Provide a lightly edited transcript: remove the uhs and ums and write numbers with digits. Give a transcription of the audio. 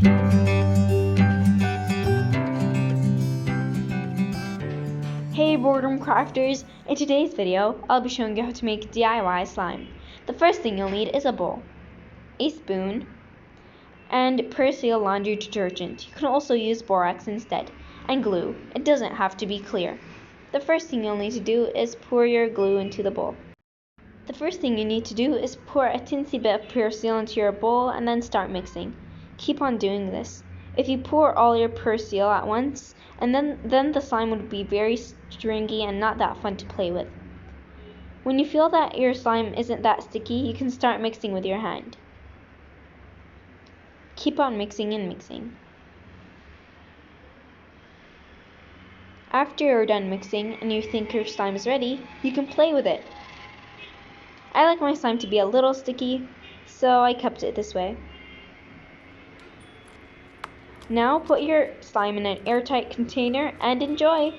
Hey Boredom Crafters! In today's video, I'll be showing you how to make DIY slime. The first thing you'll need is a bowl, a spoon, and Persil laundry detergent. You can also use borax instead, and glue. It doesn't have to be clear. The first thing you'll need to do is pour your glue into the bowl. The first thing you need to do is pour a teensy bit of Persil into your bowl and then start mixing. Keep on doing this. If you pour all your Persil at once, and then the slime would be very stringy and not that fun to play with. When you feel that your slime isn't that sticky, you can start mixing with your hand. Keep on mixing and mixing. After you're done mixing and you think your slime is ready, you can play with it. I like my slime to be a little sticky, so I kept it this way. Now put your slime in an airtight container and enjoy!